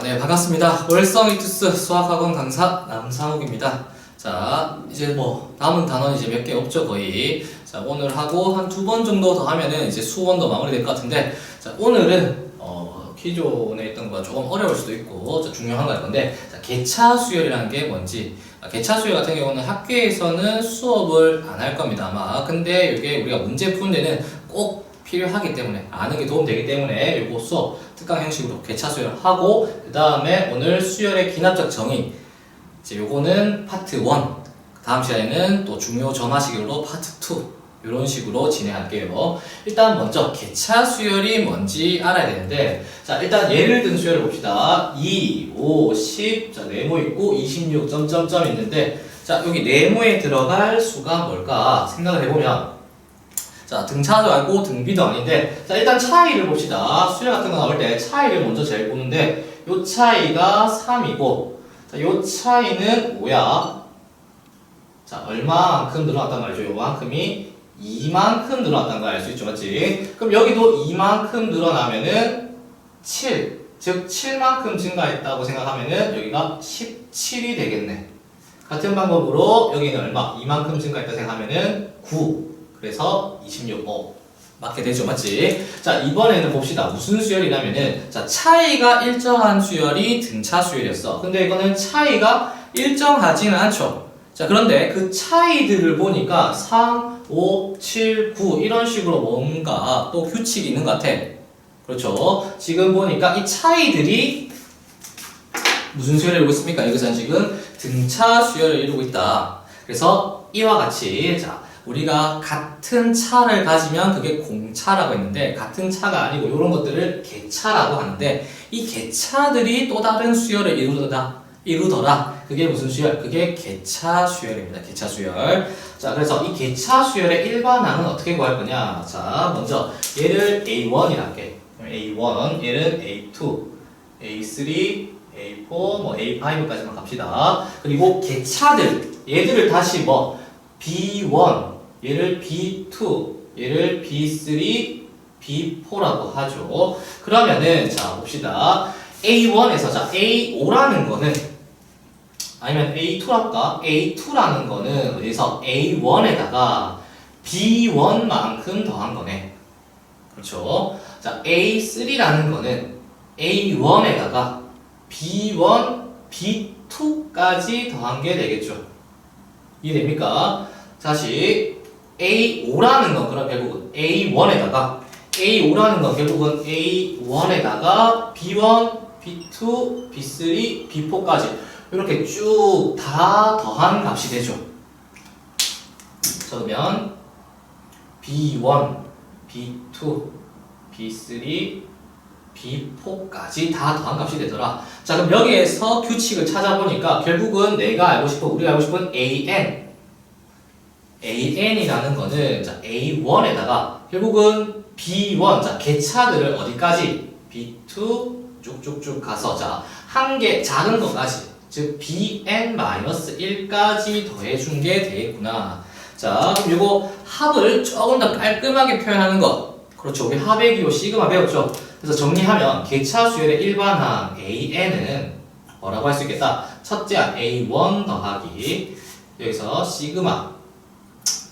네, 반갑습니다. 월성 이투스 수학학원 강사 남상욱입니다. 자, 이제 뭐 남은 단원 이제 몇 개 없죠, 거의. 자, 오늘 하고 한 두 번 정도 더 하면은 이제 수원도 마무리될 것 같은데, 자, 오늘은 기존에 있던 거가 조금 어려울 수도 있고 중요한 거 할 건데, 자, 개차 수열이라는 게 뭔지. 개차 수열 같은 경우는 학교에서는 수업을 안 할 겁니다, 아마. 근데 이게 우리가 문제 푸는 데는 꼭 필요하기 때문에, 아는 게 도움되기 때문에 요거 수업 특강 형식으로 개차 수열을 하고, 그 다음에 오늘 수열의 기납적 정의, 이제 요거는 파트 1, 다음 시간에는 또 중요 점화식으로 파트 2 이런 식으로 진행할게요. 일단 먼저 개차 수열이 뭔지 알아야 되는데, 자, 일단 예를 든 수열을 봅시다. 2, 5, 10, 자, 네모 있고 26 점점점 있는데, 자, 여기 네모에 들어갈 수가 뭘까 생각을 해보면, 자, 등차도 아니고 등비도 아닌데, 자, 일단 차이를 봅시다. 수열 같은 거 나올 때 차이를 먼저 제일 보는데, 요 차이가 3이고, 자, 요 차이는 5야. 자, 얼마만큼 늘어났단 말이죠. 요만큼이 2만큼 늘어났다는 걸 알 수 있죠, 맞지? 그럼 여기도 2만큼 늘어나면은 7, 즉 7만큼 증가했다고 생각하면은 여기가 17이 되겠네. 같은 방법으로 여기는 얼마? 2만큼 증가했다 생각하면은 9, 그래서 26, 맞게 되죠, 맞지? 자, 이번에는 봅시다. 무슨 수열이냐면은, 자, 차이가 일정한 수열이 등차 수열이었어. 근데 이거는 차이가 일정하지는 않죠. 자, 그런데 그 차이들을 보니까 3, 5, 7, 9 이런 식으로 뭔가 또 규칙이 있는 것 같아. 그렇죠? 지금 보니까 이 차이들이 무슨 수열을 이루고 있습니까? 여기서는 지금 등차 수열을 이루고 있다. 그래서 이와 같이, 자, 우리가 같은 차를 가지면 그게 공차라고 했는데, 같은 차가 아니고 이런 것들을 개차라고 하는데, 이 개차들이 또 다른 수열을 이루더라. 그게 무슨 수열? 그게 개차 수열입니다. 개차 수열. 자, 그래서 이 개차 수열의 일반항은 어떻게 구할 거냐? 자, 먼저 얘를 A1이라 할게. A1, 얘는 A2, A3, A4, 뭐 A5까지만 갑시다. 그리고 개차들, 얘들을 다시 뭐 B1, 얘를 B2, 얘를 B3, B4라고 하죠. 그러면은 자, 봅시다. A1에서 자, A5라는 거는, 아니면 A2로 할까? A2라는 거는 어디서 A1에다가 B1만큼 더한 거네. 그렇죠? 자, A3라는 거는 A1에다가 B1, B2까지 더한 게 되겠죠. 이해됩니까? 다시 A5라는 건 그럼 결국은 A1에다가 A1에다가 B1, B2, B3, B4까지 이렇게 쭉 다 더한 값이 되죠. 자, 그러면 B1, B2, B3, B4까지 다 더한 값이 되더라. 자, 그럼 여기에서 규칙을 찾아보니까 결국은 우리가 알고 싶은 AN이라는 거는, 자, A1에다가 결국은 B1, 자, 개차들을 어디까지? B2 쭉쭉쭉 가서, 자, 한 개 작은 것까지, 즉 bn-1까지 더해준 게 되겠구나. 자, 그럼 이거 합을 조금 더 깔끔하게 표현하는 것. 그렇죠. 우리 합의 기호 시그마 배웠죠. 그래서 정리하면 개차 수열의 일반항 an은 뭐라고 할 수 있겠다. 첫째 항 a1 더하기 여기서 시그마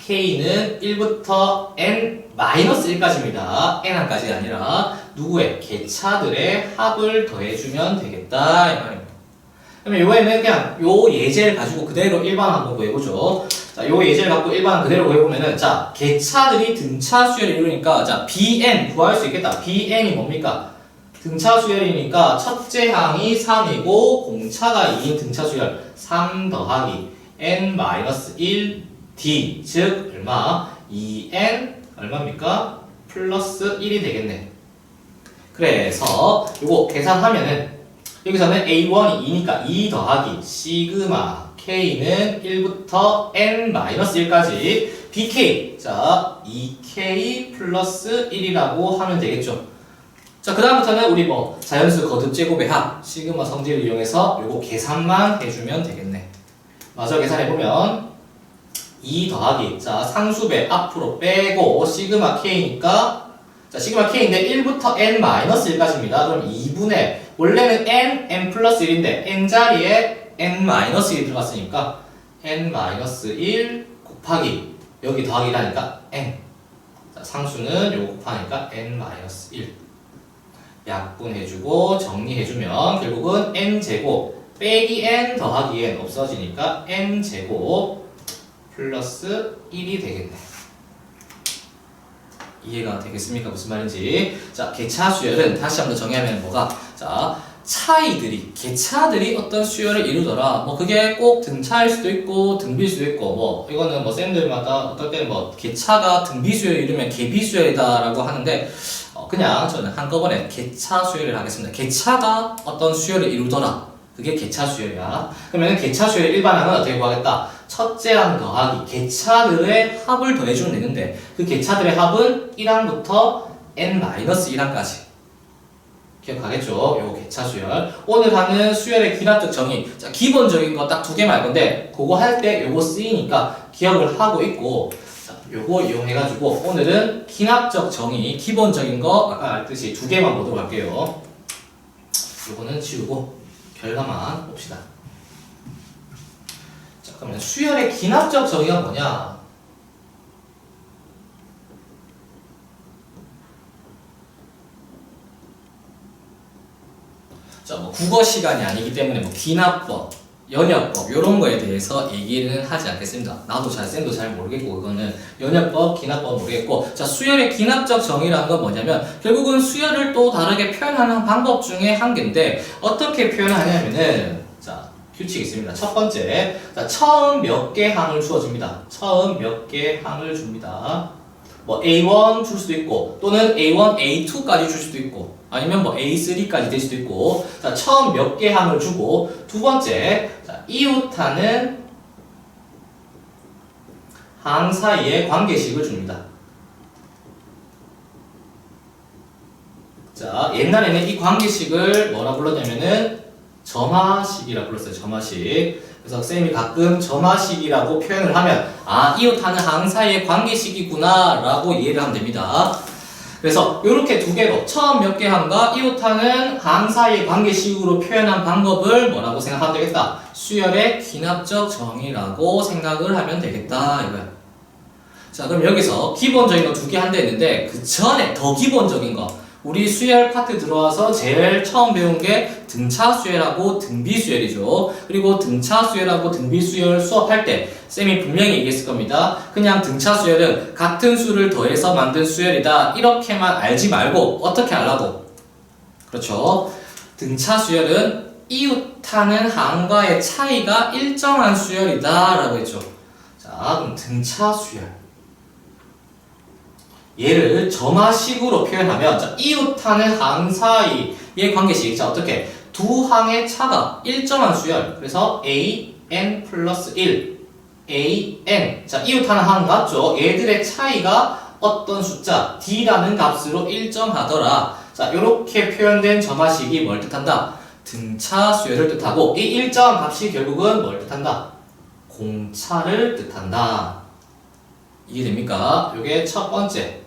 k는 1부터 n-1까지입니다. n항까지가 아니라 누구의? 개차들의 합을 더해주면 되겠다 이 말입니다. 그러면 요에는 그냥 요 예제를 가지고 그대로 일반항 한번 구해보죠. 자, 요 예제를 갖고 일반항 그대로 구해보면은, 자, 개차들이 등차 수열을 이루니까, 자, bn 구할 수 있겠다. bn이 뭡니까? 등차 수열이니까 첫째 항이 3이고 공차가 2인 등차 수열 3 더하기 n-1d, 즉 얼마? 2n 얼마입니까? 플러스 1이 되겠네. 그래서 요거 계산하면은 여기서는 A1이 2니까 2 더하기 시그마 K는 1부터 N-1까지 BK, 자, 2K 플러스 1이라고 하면 되겠죠. 자, 그 다음부터는 우리 뭐 자연수 거듭 제곱의 합 시그마 성질을 이용해서 요거 계산만 해주면 되겠네. 마저 계산해보면 2 더하기, 자, 상수배 앞으로 빼고 시그마 K니까, 자, 시그마 K인데 1부터 N-1까지입니다. 그럼 2분의 원래는 n 플러스 1인데 n 자리에 n-1 들어갔으니까 n-1 곱하기 여기 더하기라니까 n. 자, 상수는 요거 곱하니까 n-1 약분해주고 정리해주면 결국은 n제곱 빼기 n 더하기 n 없어지니까 n제곱 플러스 1이 되겠네. 이해가 되겠습니까? 무슨 말인지. 자, 개차 수열은 다시 한번 정의하면 뭐가? 자, 차이들이, 개차들이 어떤 수열을 이루더라. 뭐 그게 꼭 등차일 수도 있고 등비일 수도 있고 뭐 이거는 뭐 쌤들마다 어떨 때는 뭐 개차가 등비 수열을 이루면 개비 수열이다라고 하는데 그냥 저는 한꺼번에 개차 수열을 하겠습니다. 개차가 어떤 수열을 이루더라. 그게 개차 수열이야. 그러면 개차 수열의 일반항은 어떻게 구하겠다? 첫째항 더하기 개차들의 합을 더해주면 되는데 그 개차들의 합은 1항부터 n-1항까지 기억하겠죠? 요거 개차 수열. 오늘 하는 수열의 기납적 정의. 자, 기본적인 거 딱 두 개 말 건데 그거 할 때 요거 쓰이니까 기억을 하고 있고 자, 요거 이용해가지고 오늘은 기납적 정의 기본적인 거 아까 알듯이 두 개만 보도록 할게요. 요거는 지우고 결과만 봅시다. 자, 그러면 수열의 기납적 정의가 뭐냐? 자, 뭐 국어 시간이 아니기 때문에 뭐 기납법, 연역법 이런 거에 대해서 얘기는 하지 않겠습니다. 나도 쌤도 잘 모르겠고 그거는 연역법, 기납법 모르겠고 자, 수열의 기납적 정의라는 건 뭐냐면 결국은 수열을 또 다르게 표현하는 방법 중에 한 개인데 어떻게 표현하냐면은 자, 규칙이 있습니다. 첫 번째, 자, 처음 몇 개 항을 주어줍니다. 처음 몇 개 항을 줍니다. 뭐 A1 줄 수도 있고 또는 A1, A2까지 줄 수도 있고 아니면 뭐 A3까지 될 수도 있고 자, 처음 몇 개 항을 주고 두 번째, 자, 이웃하는 항 사이에 관계식을 줍니다. 자, 옛날에는 이 관계식을 뭐라 불렀냐면은 점화식이라 불렀어요. 점화식. 그래서 쌤이 가끔 점화식이라고 표현을 하면 아, 이웃하는 항 사이의 관계식이구나 라고 이해를 하면 됩니다. 그래서 이렇게 두 개로 처음 몇 개 항과 이웃하는 항 사이의 관계식으로 표현한 방법을 뭐라고 생각하면 되겠다? 수열의 기납적 정의라고 생각을 하면 되겠다 이거야. 자, 그럼 여기서 기본적인 거 두 개 한다 했는데 그 전에 더 기본적인 거 우리 수열 파트 들어와서 제일 처음 배운 게 등차 수열하고 등비 수열이죠. 그리고 등차 수열하고 등비 수열 수업할 때 쌤이 분명히 얘기했을 겁니다. 그냥 등차 수열은 같은 수를 더해서 만든 수열이다. 이렇게만 알지 말고 어떻게 알라고? 그렇죠. 등차 수열은 이웃하는 항과의 차이가 일정한 수열이다 라고 했죠. 자, 그럼 등차 수열 얘를 점화식으로 표현하면 자, 이웃하는 항 사이의 관계식 자, 어떻게? 두 항의 차가 일정한 수열 그래서 an 플러스 1 an 자, 이웃하는 항 맞죠? 얘들의 차이가 어떤 숫자 d라는 값으로 일정하더라. 자, 이렇게 표현된 점화식이 뭘 뜻한다? 등차 수열을 뜻하고 이 일정한 값이 결국은 뭘 뜻한다? 공차를 뜻한다. 이해됩니까? 이게 첫 번째.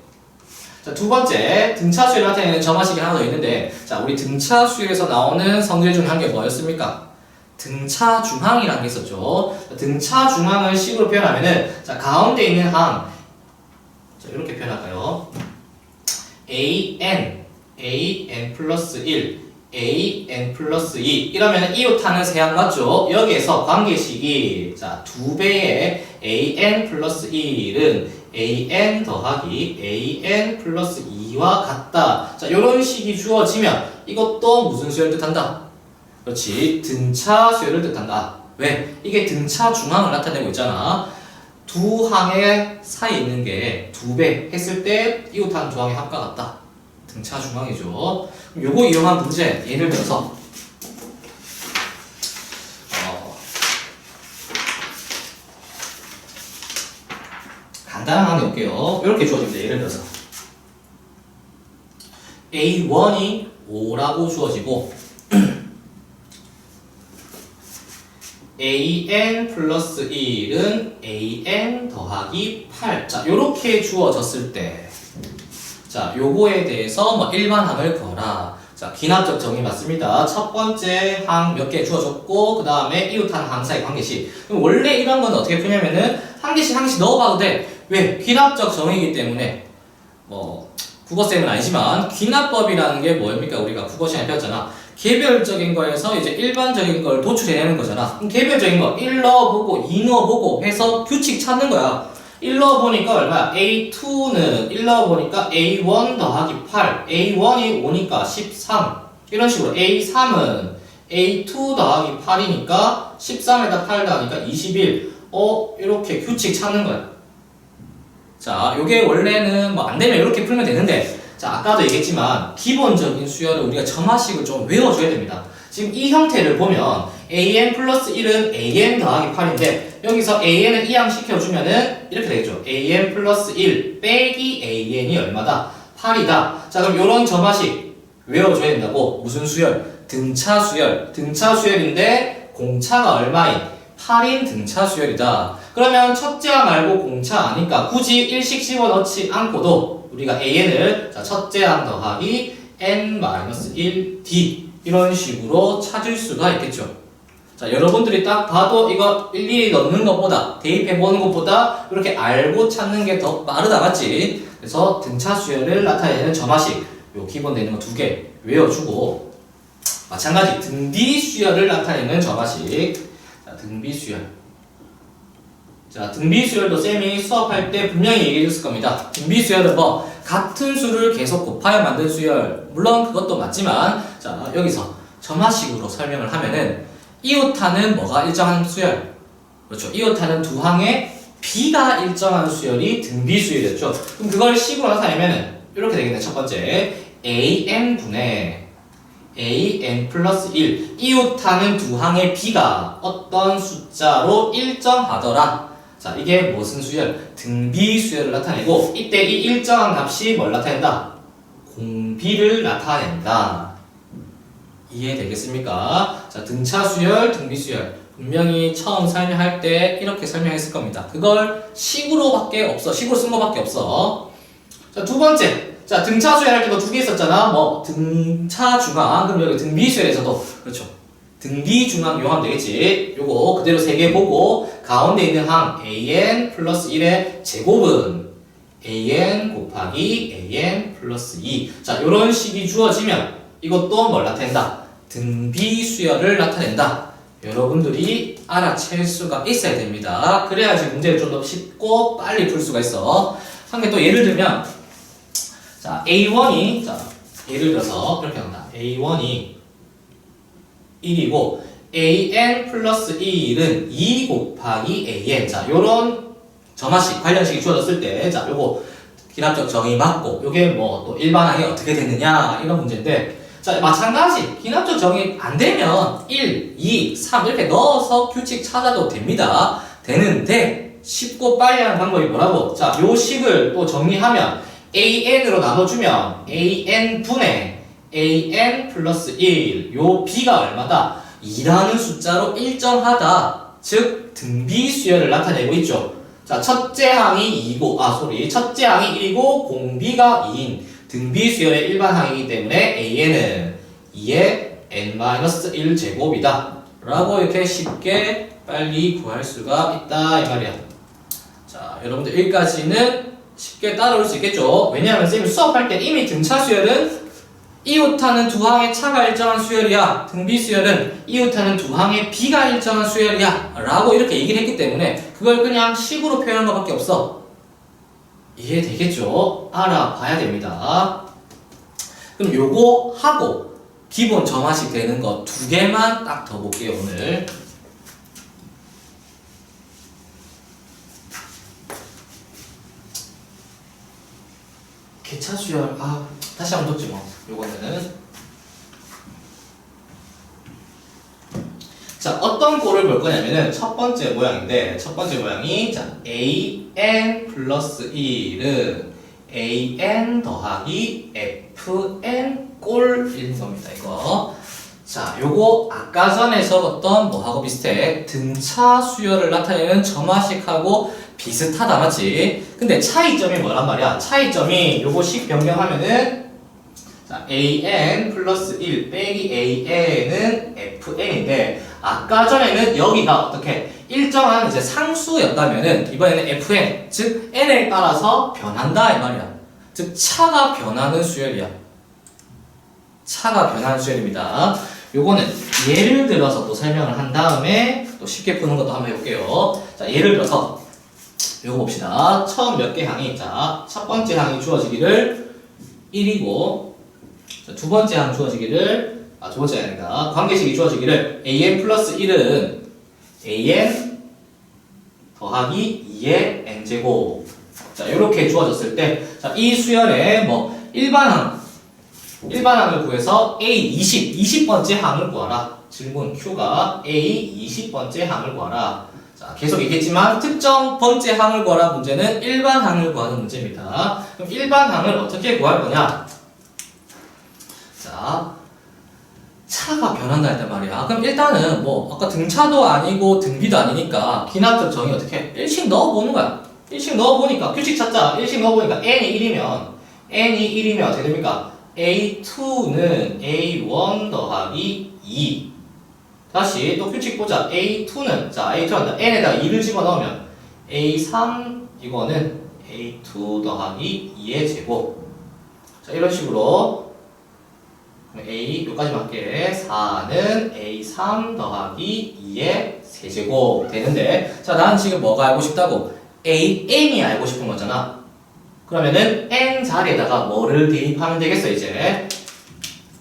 자, 두 번째, 등차 수열 나타내는 점화식이 하나 더 있는데, 자, 우리 등차 수열에서 나오는 성질 중 한 개 뭐였습니까? 등차 중항이라는 게 있었죠. 자, 등차 중항을 식으로 표현하면은, 자, 가운데 있는 항, 자, 이렇게 표현할까요? an 플러스 1, an 플러스 2 이러면 이웃하는 세항 맞죠? 여기에서 관계식이 자, 2배의 an 플러스 1은 an 더하기 an 플러스 2와 같다. 자, 요런 식이 주어지면 이것도 무슨 수열을 뜻한다? 그렇지, 등차 수열을 뜻한다. 왜? 이게 등차 중항을 나타내고 있잖아. 두 항의 사이에 있는 게 2배 했을 때 이웃하는 두 항의 합과 같다. 등차 중항이죠. 요거 이용한 문제, 예를 들어서 간단한 거 볼게요. 이렇게 주어집니다. 예를 들어서 A1이 5라고 주어지고 an 플러스 1은 an 더하기 8 자, 요렇게 주어졌을 때 자, 요거에 대해서 뭐 일반항을 그어라. 자, 자, 기하학적 정의 맞습니다. 첫 번째 항 몇 개 주어졌고, 그 다음에 이웃하는 항 사이 관계식. 그럼 원래 이런 건 어떻게 푸냐면은 한 개씩 넣어봐도 돼. 왜? 기하학적 정의이기 때문에 국어쌤은 아니지만 기하법이라는 게 뭐입니까? 우리가 국어 시간에 배웠잖아. 개별적인 거에서 이제 일반적인 걸 도출해내는 거잖아. 그럼 개별적인 거 1 넣어보고 2 넣어보고 해서 규칙 찾는 거야. 1 넣어보니까 얼마야? A2는 1 넣어보니까 A1 더하기 8, A1이 5니까 13 이런 식으로 A3은 A2 더하기 8이니까 13에다 8 더하니까 21 이렇게 규칙 찾는 거야. 자, 요게 원래는 안 되면 이렇게 풀면 되는데, 자, 아까도 얘기했지만 기본적인 수열을 우리가 점화식을 좀 외워줘야 됩니다. 지금 이 형태를 보면 an 플러스 1은 an 더하기 8인데 여기서 an을 이항시켜주면은 이렇게 되겠죠. an 플러스 1 빼기 an이 얼마다? 8이다. 자, 그럼 요런 점화식 외워줘야 된다고. 무슨 수열? 등차 수열. 등차 수열인데 공차가 얼마인? 8인 등차 수열이다. 그러면 첫째항 말고 공차 아니까 굳이 일식 집어넣지 않고도 우리가 an을 첫째항 더하기 n-1d 이런 식으로 찾을 수가 있겠죠. 자, 여러분들이 딱 봐도 이거 일일이 넣는 것보다, 대입해보는 것보다 이렇게 알고 찾는 게 더 빠르다, 맞지? 그래서 등차 수열을 나타내는 점화식, 요 기본 되는 거 2개 외워주고, 마찬가지 등비 수열을 나타내는 점화식. 자, 등비 수열. 자, 등비 수열도 쌤이 수업할 때 분명히 얘기해 줬을 겁니다. 등비 수열은 같은 수를 계속 곱하여 만든 수열. 물론 그것도 맞지만, 자, 여기서 점화식으로 설명을 하면은, 이오타는 뭐가 일정한 수열? 그렇죠. 이오타는 두 항의 B가 일정한 수열이 등비 수열이었죠. 그럼 그걸 식으로 나타내면은, 이렇게 되겠네. 첫 번째. AN분의 AN 플러스 1. 이오타는 두 항의 B가 어떤 숫자로 일정하더라. 자, 이게 무슨 수열? 등비 수열을 나타내고, 이때 이 일정한 값이 뭘 나타낸다? 공비를 나타낸다. 이해되겠습니까? 자, 등차 수열, 등비 수열. 분명히 처음 설명할 때 이렇게 설명했을 겁니다. 그걸 식으로밖에 없어. 식으로 쓴 거밖에 없어. 자, 두 번째. 자, 등차 수열 할 때도 2개 있었잖아. 등차 중앙. 그럼 여기 등비 수열에서도, 그렇죠. 등비 중앙 요하면 되겠지. 요거 그대로 3개 보고 가운데 있는 항 an 플러스 1의 제곱은 an 곱하기 an 플러스 2. 자, 요런 식이 주어지면 이것도 뭘 나타낸다? 등비 수열을 나타낸다. 여러분들이 알아챌 수가 있어야 됩니다. 그래야지 문제를 좀 더 쉽고 빨리 풀 수가 있어. 한 개 또 예를 들면, 자, A1이, 자, 예를 들어서 그렇게 한다. A1이 1이고 an 플러스 1은 2 곱하기 an. 자, 요런 점화식, 관련식이 주어졌을 때, 자, 요거 기하학적 정의 맞고, 요게 또 일반항이 어떻게 됐느냐, 이런 문제인데, 자, 마찬가지. 기하학적 정의 안 되면 1, 2, 3 이렇게 넣어서 규칙 찾아도 됩니다. 되는데, 쉽고 빨리 하는 방법이 뭐라고? 자, 요 식을 또 정리하면, an으로 나눠주면, an분의 an 플러스 1, 요 b가 얼마다? 2라는 숫자로 일정하다. 즉, 등비 수열을 나타내고 있죠. 자, 첫째 항이 2고, 첫째 항이 1이고, 공비가 2인 등비 수열의 일반 항이기 때문에 an은 2의 n-1 제곱이다. 라고 이렇게 쉽게 빨리 구할 수가 있다. 이 말이야. 자, 여러분들 여기까지는 쉽게 따라올 수 있겠죠. 왜냐하면 쌤이 수업할 때 이미 등차 수열은 이웃하는 두 항의 차가 일정한 수열이야. 등비 수열은 이웃하는 두 항의 B가 일정한 수열이야. 라고 이렇게 얘기를 했기 때문에 그걸 그냥 식으로 표현한 것밖에 없어. 이해되겠죠? 알아봐야 됩니다. 그럼 요거 하고 기본 점화식 되는 거 2개만 딱 더 볼게요, 오늘. 개차 수열, 다시 한번 뒀지 뭐. 요거는. 자, 어떤 꼴을 볼 거냐면은 첫 번째 모양인데, 첫 번째 모양이, 자, an 플러스 1은 an 더하기 fn 꼴인 겁니다, 이거. 자, 요거 아까 전에 적었던 뭐하고 비슷해? 등차 수열을 나타내는 점화식하고 비슷하다, 맞지? 근데 차이점이 뭐란 말이야? 차이점이 요거 식 변경하면은 자, an 플러스 1 빼기 an은 fn인데 아까 전에는 여기가 어떻게 일정한 이제 상수였다면은 이번에는 fn 즉 n에 따라서 변한다 이 말이야. 즉 차가 변하는 수열이야. 차가 변하는 수열입니다. 요거는 예를 들어서 또 설명을 한 다음에 또 쉽게 푸는 것도 한번 해볼게요. 자, 예를 들어서 요거 봅시다. 처음 몇 개 항이 자, 첫 번째 항이 주어지기를 1이고 자, 두 번째 항 주어지기를 두 번째 아니다. 관계식이 주어지기를 an 플러스 1은 an 더하기 2의 n제곱 자, 요렇게 주어졌을 때 자, 이 수열의 뭐 일반항을 구해서 A 20번째 항을 구하라. 질문 Q가 A 20번째 항을 구하라. 자, 계속 얘기했지만 특정 번째 항을 구하라 문제는 일반항을 구하는 문제입니다. 그럼 일반항을 어떻게 구할 거냐? 자, 차가 변한다 했단 말이야. 그럼 일단은 뭐 아까 등차도 아니고 등비도 아니니까 기하학적 정의 어떻게 1씩 넣어보는 거야. 1씩 넣어보니까 규칙 찾자. 1씩 넣어보니까 n이 1이면 어떻게 됩니까? A2는 A1 더하기 2 다시 또 규칙 보자. A2는 자 A2 한다. n에다가 2를 집어넣으면 A3 이거는 A2 더하기 2의 제곱 자 이런 식으로 A 요까지만 할게 4는 A3 더하기 2의 세제곱 되는데 자 난 지금 뭐가 알고 싶다고? AN이 알고 싶은 거잖아. 그러면은 n 자리에다가 뭐를 대입하면 되겠어 이제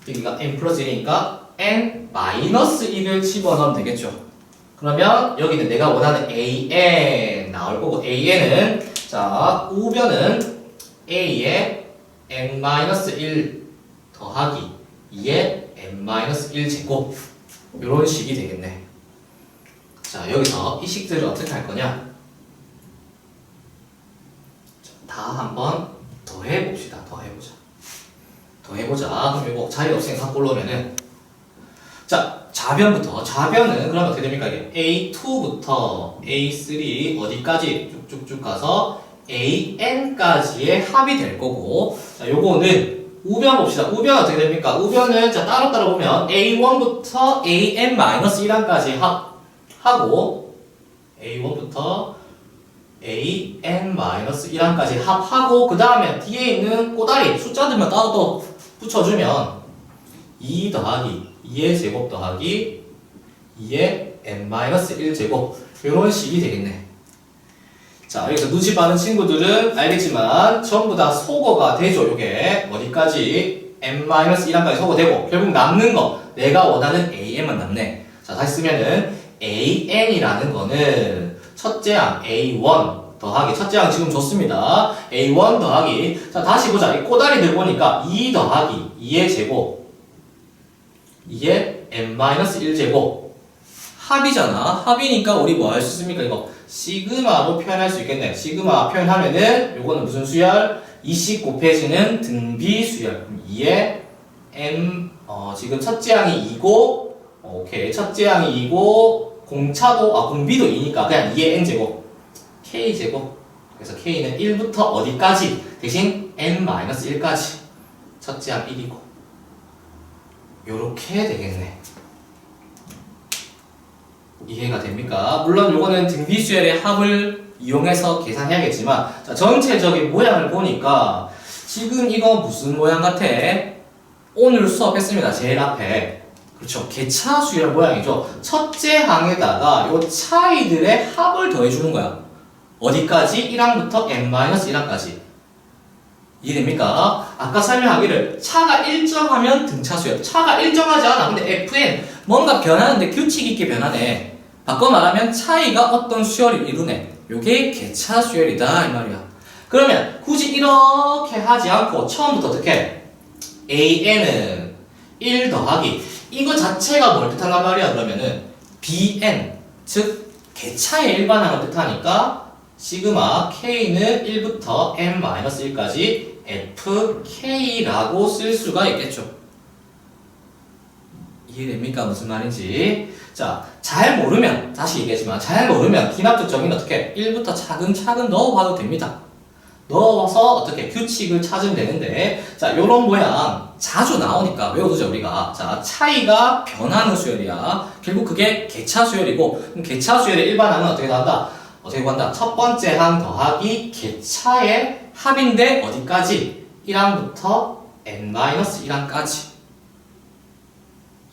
여기가 n 플러스 1이니까 n 마이너스 1을 집어넣으면 되겠죠. 그러면 여기는 내가 원하는 an 나올 거고 an은 자 우변은 a의 n 마이너스 1 더하기 2의 n 마이너스 1 제곱 이런 식이 되겠네. 자 여기서 이 식들을 어떻게 할 거냐? 다 한번 더 해봅시다. 더 해보자. 그럼 이거 자리 없으니까 갖고 올라오면은 자 좌변부터 좌변은 그러면 어떻게 됩니까? 이게 A2부터 A3 어디까지 쭉쭉쭉 가서 AN까지의 합이 될 거고 자 요거는 우변 봅시다. 우변 어떻게 됩니까? 우변은 자 따로따로 보면 A1부터 AN-1항까지 합하고 A1부터 AN-1항까지 합하고 그 다음에 뒤에 있는 꼬다리 숫자들만 따로 또 붙여주면 2 더하기 2의 제곱 더하기 2의 n-1 제곱 이런 식이 되겠네. 자 여기서 눈치 빠른 친구들은 알겠지만 전부 다 소거가 되죠. 요게 어디까지 n-1항까지 소거되고 결국 남는 거 내가 원하는 an만 남네. 자 다시 쓰면은 an이라는 거는 첫째 항 A1 더하기 첫째 항 지금 줬습니다. A1 더하기 자 다시 보자. 이 꼬다리들 보니까 2 더하기 2의 제곱 2의 n-1 제곱 합이잖아. 합이니까 우리 뭐 할 수 있습니까? 이거 시그마로 표현할 수 있겠네. 시그마 표현하면은 요거는 무슨 수열? 2씩 곱해지는 등비 수열. 2의 n 지금 첫째 항이 2고 오케이 첫째 항이 2고 공차도 공비도 2니까 그냥 2의 n제곱 k제곱 그래서 k는 1부터 어디까지 대신 n-1까지 첫째 항 1이고 요렇게 되겠네. 이해가 됩니까? 물론 요거는 등비수열의 합을 이용해서 계산해야겠지만 자, 전체적인 모양을 보니까 지금 이거 무슨 모양 같아? 오늘 수업했습니다. 제일 앞에 그렇죠. 개차 수열 모양이죠. 첫째 항에다가 요 차이들의 합을 더해주는 거야. 어디까지? 1항부터 n-1항까지. 이해됩니까? 아까 설명하기를 차가 일정하면 등차 수열. 차가 일정하지 않아. 근데 fn 뭔가 변하는데 규칙 있게 변하네. 바꿔 말하면 차이가 어떤 수열을 이루네. 요게 개차 수열이다 이 말이야. 그러면 굳이 이렇게 하지 않고 처음부터 어떻게? an은 1 더하기 이거 자체가 뭘 뜻한단 말이야. 그러면은 bn 즉 개차의 일반항을 뜻하니까 시그마 k는 1부터 n-1까지 fk라고 쓸 수가 있겠죠. 이해됩니까? 무슨 말인지. 자, 잘 모르면 다시 얘기하지만 잘 모르면 기하학적 정의는 어떻게 1부터 차근차근 넣어봐도 됩니다. 넣어서 어떻게 규칙을 찾으면 되는데, 자, 요런 모양 자주 나오니까 외워두자, 우리가. 자, 차이가 변하는 수열이야. 결국 그게 개차 수열이고, 그럼 개차 수열의 일반항은 어떻게 나온다? 어떻게 구한다? 첫 번째 항 더하기 개차의 합인데 어디까지? 1항부터 n-1항까지.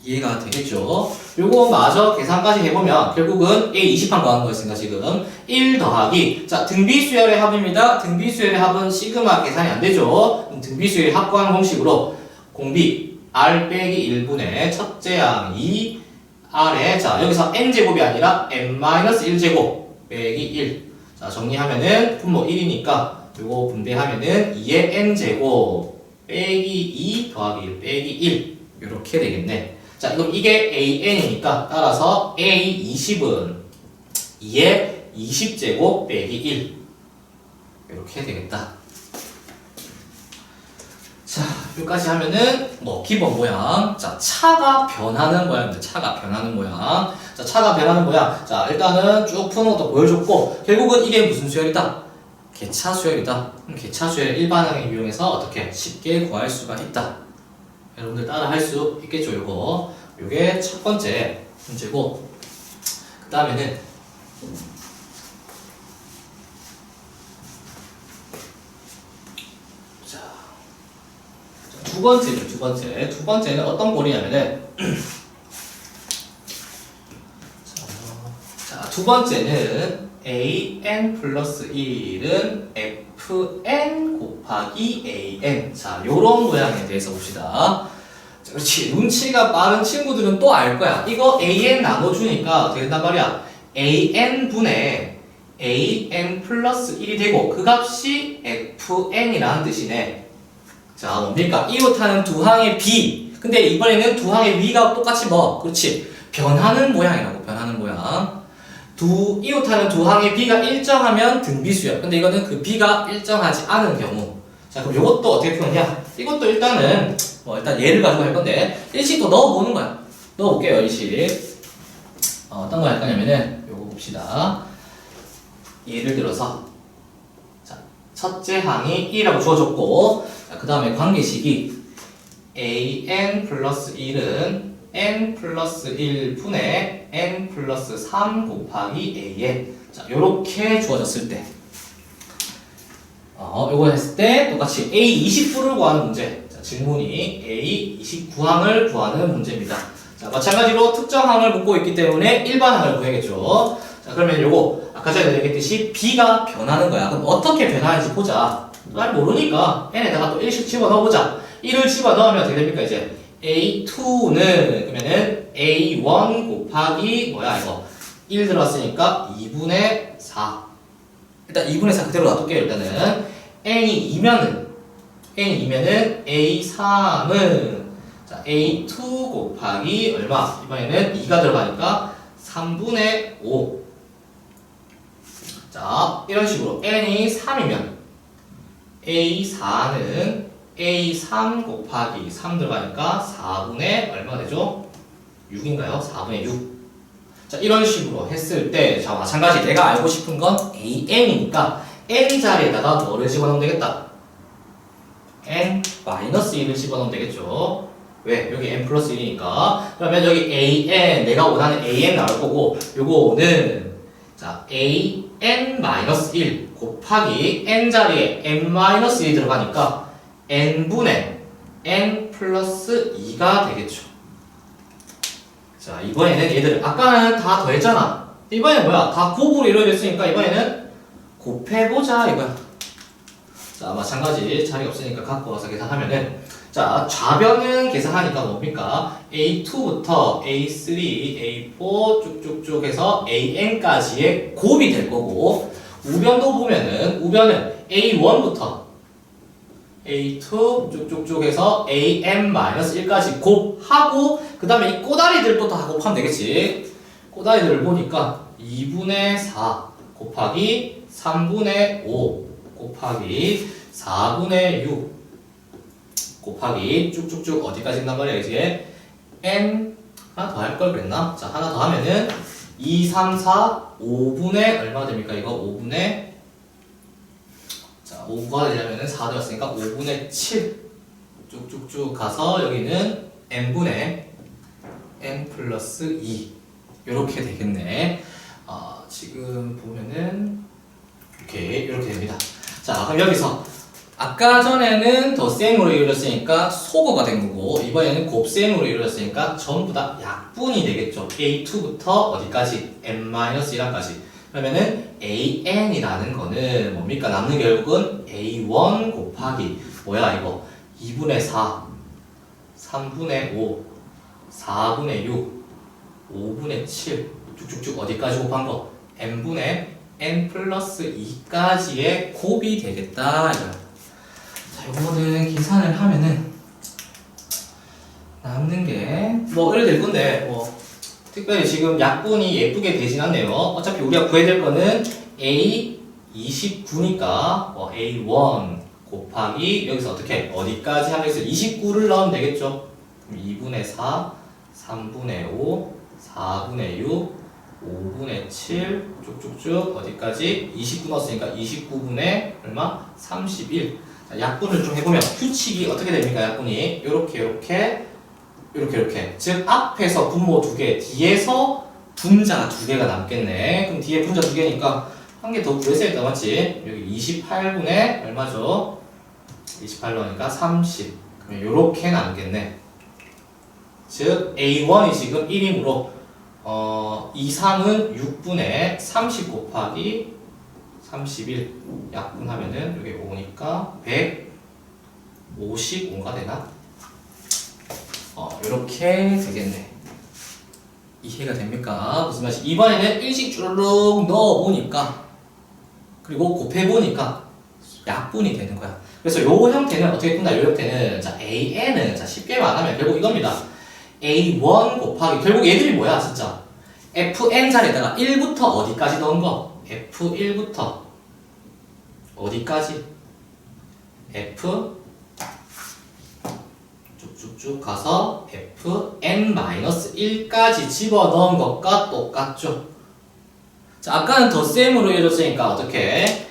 이해가 되겠죠? 요거 마저 계산까지 해보면 결국은 A 20항 구하는 거였으니까 지금 1 더하기, 자, 등비수열의 합입니다. 등비수열의 합은 시그마 계산이 안 되죠? 등비수열의 합 구하는 공식으로 공비 R 빼기 1분의 첫째 항 2 R에, 자, 여기서 n제곱이 아니라 n-1제곱 빼기 1. 자, 정리하면은 분모 1이니까 요거 분배하면은 2의 n제곱 빼기 2 더하기 1 빼기 1. 요렇게 되겠네. 자, 그럼 이게 AN이니까 따라서 A20은 2의 20제곱 빼기 1. 이렇게 되겠다. 자, 여기까지 하면은 뭐 기본 모양. 자, 차가 변하는 모양입니다. 차가 변하는 모양. 자, 차가 변하는 모양. 자, 일단은 쭉 푸는 것도 보여줬고, 결국은 이게 무슨 수열이다? 개차 수열이다. 그럼 개차 수열 일반항을 이용해서 어떻게 쉽게 구할 수가 있다. 여러분들 따라 할 수 있겠죠, 요거. 요게 첫 번째 문제고, 그 다음에는 자, 두 번째죠, 두 번째. 두 번째는 어떤 꼴이냐면은 자, 두 번째는 an 플러스 1은 fn 곱하기 an. 자, 요런 모양에 대해서 봅시다. 자, 그렇지. 눈치가 빠른 친구들은 또 알 거야. 이거 an 나눠주니까 어떻게 된단 말이야? an분의 an 플러스 1이 되고 그 값이 fn이라는 뜻이네. 자, 뭡니까? 이웃하는 두 항의 b. 근데 이번에는 두 항의 위가 똑같이 뭐? 그렇지. 변하는 모양이라고, 변하는 모양. 이웃하는 두 항의 b가 일정하면 등비수열. 근데 이거는 그 b가 일정하지 않은 경우. 자, 그럼 이것도 어떻게 표현하냐? 이것도 일단은 일단 예를 가지고 할 건데 일식도 넣어보는 거야. 넣어볼게요, 일식. 어떤 거 할 거냐면은 요거 봅시다. 예를 들어서 자, 첫째 항이 1이라고 주어졌고, 그 다음에 관계식이 an 플러스 1은 n 플러스 1분의 n 플러스 3 곱하기 an. 자, 요렇게 주어졌을 때 요거 했을 때 똑같이 A29를 구하는 문제. 자, 질문이 A29항을 구하는 문제입니다. 자, 마찬가지로 특정항을 묻고 있기 때문에 일반항을 구해야겠죠. 자, 그러면 요거 아까 전에 얘기했듯이 B가 변하는 거야. 그럼 어떻게 변하는지 보자. 잘 모르니까 n에다가 또 1씩 집어넣어보자. 1을 집어넣으면 어떻게 됩니까? 이제 A2는 그러면은 A1 곱하기 뭐야 이거 1 들어왔으니까 2분의 4. 일단 2분의 4 그대로 놔둘게요. 일단은 n이 2면은 A3은 자, A2 곱하기 얼마? 이번에는 2가 들어가니까 3분의 5. 자, 이런 식으로 n이 3이면 A4는 A3 곱하기 3 들어가니까 4분의 얼마가 되죠? 6인가요? 4분의 6. 자, 이런 식으로 했을 때, 자, 마찬가지 내가 알고 싶은 건 AN이니까 N 자리에다가 뭐를 집어넣으면 되겠다? N-1을 집어넣으면 되겠죠? 왜? 여기 N 플러스 1이니까. 그러면 여기 AN, 내가 원하는 AN 나올 거고, 요거는, 자, AN-1 곱하기 N 자리에 N-1이 들어가니까 N분의 N 플러스 2가 되겠죠. 자, 이번에는 얘들, 아까는 다 더했잖아. 이번엔 뭐야? 다 곱으로 이루어졌으니까 이번에는 곱해보자, 이거야. 자, 마찬가지 자리가 없으니까 갖고 와서 계산하면은, 자, 좌변은 계산하니까 뭡니까? A2부터 A3, A4 쭉쭉쭉 해서 AN까지의 곱이 될 거고, 우변도 보면은, 우변은 A1부터 A2 쭉쭉쭉 해서 AN-1까지 곱하고, 그 다음에 이 꼬다리들도 다 곱하면 되겠지. 꼬다리들을 보니까 2분의 4 곱하기 3분의 5 곱하기 4분의 6 곱하기 쭉쭉쭉 어디까지 있단 말이야, 이제 n 하나 더 할 걸 그랬나? 자, 하나 더 하면은 2, 3, 4, 5분의 얼마 됩니까? 이거 5분의 자, 5가 되려면은 4 되었으니까 5분의 7 쭉쭉쭉 가서 여기는 n분의 n 플러스 2 이렇게 되겠네. 지금 보면은 이렇게 됩니다. 자, 그럼 여기서 아까 전에는 덧셈으로 이루어졌으니까 소거가 된 거고 이번에는 곱셈으로 이루어졌으니까 전부 다 약분이 되겠죠. a2부터 어디까지? n-1까지. 그러면은 an이라는 거는 뭡니까? 남는 결국은 a1 곱하기 뭐야 이거? 2분의 4, 3분의 5, 4분의 6, 5분의 7 쭉쭉쭉 어디까지 곱한 거? n분의 n 플러스 2까지의 곱이 되겠다. 자, 요거는 계산을 하면은 남는 게 뭐 이래 될 건데 뭐 특별히 지금 약분이 예쁘게 되진 않네요. 어차피 우리가 구해야 될 거는 a 29니까 a1 곱하기 여기서 어디까지 하겠어요? 29를 넣으면 되겠죠. 그럼 2분의 4, 3분의 5, 4분의 6, 5분의 7 쭉쭉쭉 어디까지? 29 넣었으니까 29분의 얼마? 31. 자, 약분을 좀 해보면 규칙이 어떻게 됩니까? 약분이 이렇게 즉 앞에서 분모 2개 뒤에서 분자 2개가 남겠네. 그럼 뒤에 분자 2개니까 한 개 더 구했어야겠다. 맞지? 여기 28분의 얼마죠? 28 넣으니까 30. 그러면 요렇게 남겠네. 즉 A1이 지금 1이므로 2, 3은 6분의 30 곱하기 31 약분하면은 여기 5니까 155가 되나? 이렇게 되겠네. 이해가 됩니까? 무슨 말인지. 이번에는 일식 쭈르륵 넣어보니까 그리고 곱해보니까 약분이 되는 거야. 그래서 요 형태는 어떻게 푼다? 요 형태는 자 AN은 자 쉽게 말하면 결국 이겁니다. A1 곱하기 결국 얘들이 뭐야 진짜 FN 자리에다가 1부터 어디까지 넣은 거? F1부터 어디까지? F 쭉쭉쭉 가서 Fn-1까지 집어넣은 것과 똑같죠. 자, 아까는 덧셈으로 이루어졌으니까 어떻게?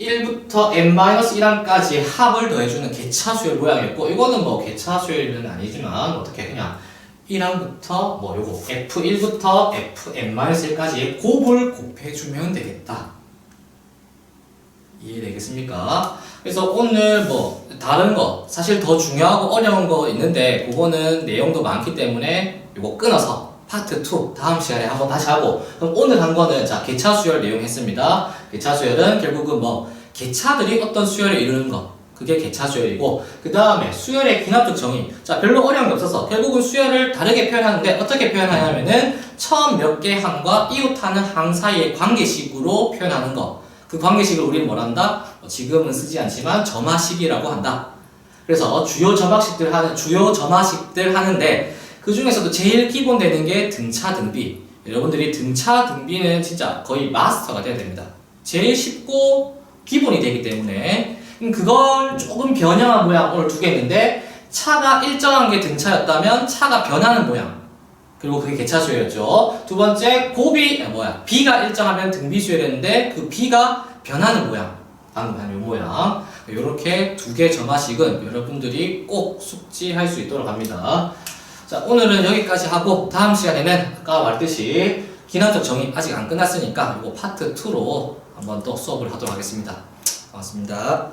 1부터 n-1항까지 합을 더해주는 개차수열 모양이었고 이거는 뭐 개차수열은 아니지만 어떻게 그냥 1항부터 뭐 요거 F1부터 Fn-1까지의 곱을 곱해주면 되겠다. 이해되겠습니까? 그래서 오늘 뭐 다른 거 사실 더 중요하고 어려운 거 있는데 그거는 내용도 많기 때문에 이거 끊어서 파트 2 다음 시간에 한번 다시 하고 그럼 오늘 한 거는 자 개차 수열 내용 했습니다. 개차 수열은 결국은 뭐 개차들이 어떤 수열을 이루는 거 그게 개차 수열이고 그 다음에 수열의 기납적 정의 자 별로 어려운 게 없어서 결국은 수열을 다르게 표현하는데 어떻게 표현하냐면은 처음 몇 개 항과 이웃하는 항 사이의 관계식으로 표현하는 거 그 관계식을 우리는 뭐라 한다? 지금은 쓰지 않지만 점화식이라고 한다. 그래서 주요 점화식들 하는데 그 중에서도 제일 기본 되는 게 등차 등비. 여러분들이 등차 등비는 진짜 거의 마스터가 돼야 됩니다. 제일 쉽고 기본이 되기 때문에 그걸 조금 변형한 모양 오늘 2개 있는데 차가 일정한 게 등차였다면 차가 변하는 모양. 그리고 그게 개차수열이었죠. 두 번째, B가 일정하면 등비수열이었는데 그 B가 변하는 모양. 방금 한 요 모양. 요렇게 2개 점화식은 여러분들이 꼭 숙지할 수 있도록 합니다. 자, 오늘은 여기까지 하고 다음 시간에는 아까 말했듯이 기납적 정의 아직 안 끝났으니까 이거 파트 2로 한번 또 수업을 하도록 하겠습니다. 고맙습니다.